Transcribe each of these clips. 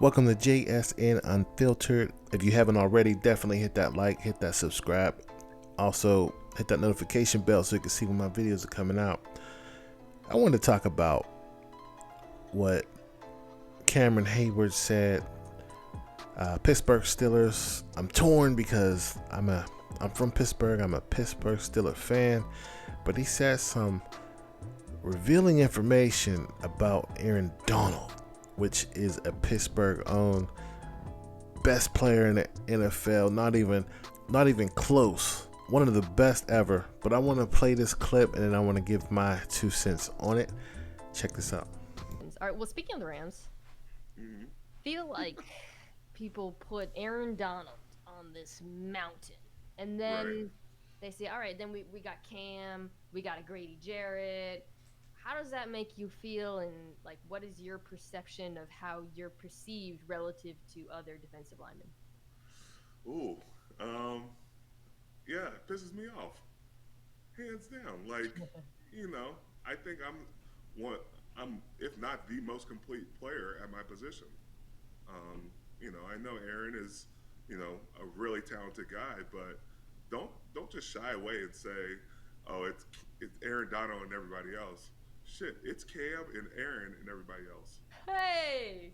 Welcome to JSN Unfiltered. If you haven't already, definitely hit that like, hit that subscribe. Also, hit that notification bell so you can see when my videos are coming out. I want to talk about what Cameron Hayward said. Pittsburgh Steelers. I'm torn because I'm from Pittsburgh. I'm a Pittsburgh Steelers fan, but he said some revealing information about Aaron Donald, which is a Pittsburgh-owned best player in the NFL. Not even close. One of the best ever. But I want to play this clip and then I want to give my 2 cents on it. Check this out. All right. Well, speaking of the Rams, feel like people put Aaron Donald on this mountain, and then they say, "All right, then we got Cam, we got a Grady Jarrett." How does that make you feel, and like, what is your perception of how you're perceived relative to other defensive linemen? Yeah, it pisses me off, hands down. Like, I think I'm if not the most complete player at my position. I know Aaron is, a really talented guy, but don't just shy away and say, oh, it's Aaron Donald and everybody else. Shit, it's Cam and Aaron and everybody else. Hey,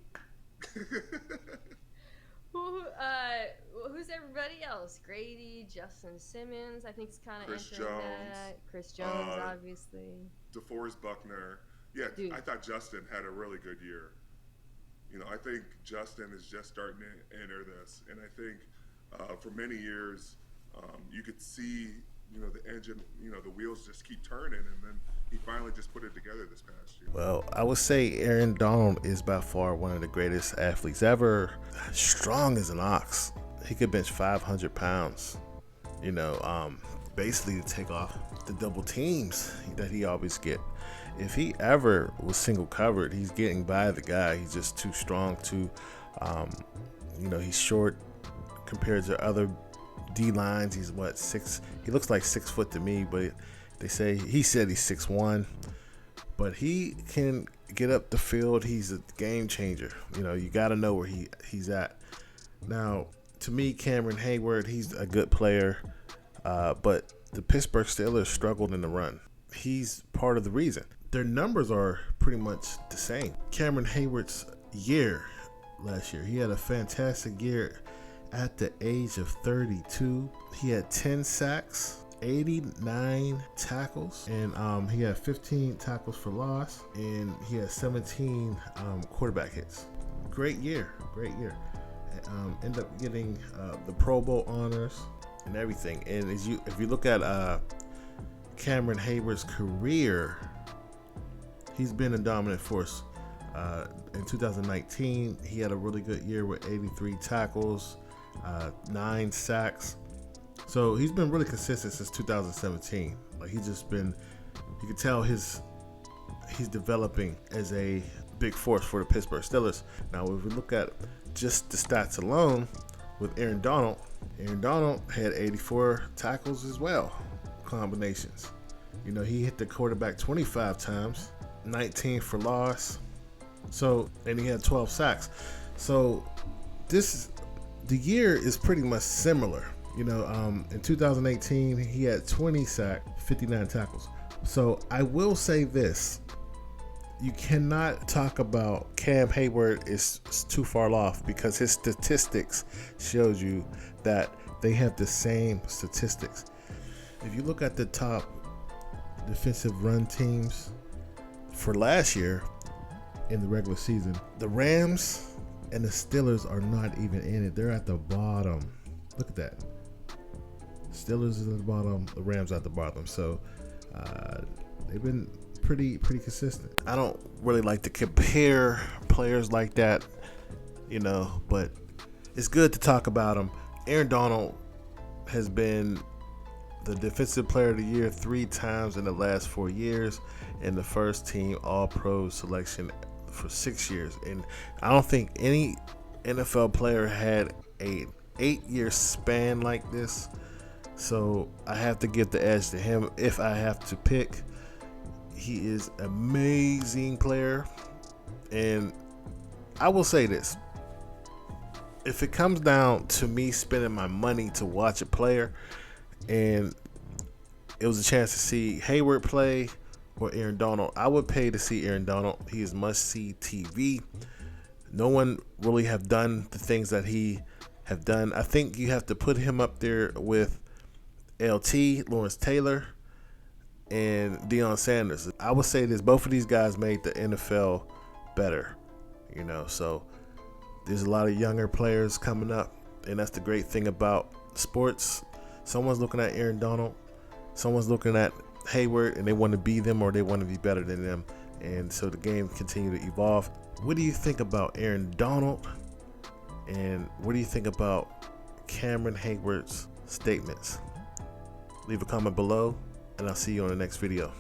who's everybody else? Grady, Justin Simmons. I think it's kind of entering that. Chris Jones, obviously. DeForest Buckner. Yeah, dude. I thought Justin had a really good year. I think Justin is just starting to enter this, and I think for many years you could see, the engine, the wheels just keep turning, and then he finally just put it together this past year. Well, I would say Aaron Donald is by far one of the greatest athletes ever. Strong as an ox. He could bench 500 pounds, basically to take off the double teams that he always get. If he ever was single covered, he's getting by the guy. He's just too strong, he's short compared to other D lines. He's six? He looks like 6 foot to me, but he said he's 6'1", but he can get up the field. He's a game changer. You got to know where he's at. Now, to me, Cameron Hayward, he's a good player, but the Pittsburgh Steelers struggled in the run. He's part of the reason. Their numbers are pretty much the same. Cameron Hayward's year last year, he had a fantastic year at the age of 32. He had 10 sacks, 89 tackles, and he had 15 tackles for loss, and he had 17 quarterback hits. Great year. Ended up getting the Pro Bowl honors and everything. And if you look at Cameron Hayward's career, he's been a dominant force. In 2019, he had a really good year with 83 tackles, 9 sacks. So he's been really consistent since 2017. Like, you can tell he's developing as a big force for the Pittsburgh Steelers. Now, if we look at just the stats alone with Aaron Donald had 84 tackles as well, combinations. He hit the quarterback 25 times, 19 for loss. And he had 12 sacks. So the year is pretty much similar. In 2018, he had 20 sacks, 59 tackles. So I will say this. You cannot talk about Cam Hayward is too far off, because his statistics shows you that they have the same statistics. If you look at the top defensive run teams for last year in the regular season, the Rams and the Steelers are not even in it. They're at the bottom. Look at that. Steelers is at the bottom, the Rams at the bottom. So they've been pretty consistent. I don't really like to compare players like that, but it's good to talk about them. Aaron Donald has been the Defensive Player of the Year 3 times in the last 4 years, and the first team All-Pro selection for 6 years. And I don't think any NFL player had a 8-year span like this. So I have to give the edge to him if I have to pick. He is an amazing player, and I will say this: if it comes down to me spending my money to watch a player, and it was a chance to see Hayward play or Aaron Donald, I would pay to see Aaron Donald. He is must-see TV. No one really have done the things that he have done. I think you have to put him up there with LT, Lawrence Taylor, and Deion Sanders. I would say this: both of these guys made the NFL better. You know, so there's a lot of younger players coming up, and that's the great thing about sports. Someone's looking at Aaron Donald, someone's looking at Hayward, and they want to be them or they want to be better than them. And so the game continue to evolve. What do you think about Aaron Donald? And what do you think about Cameron Hayward's statements? Leave a comment below, and I'll see you on the next video.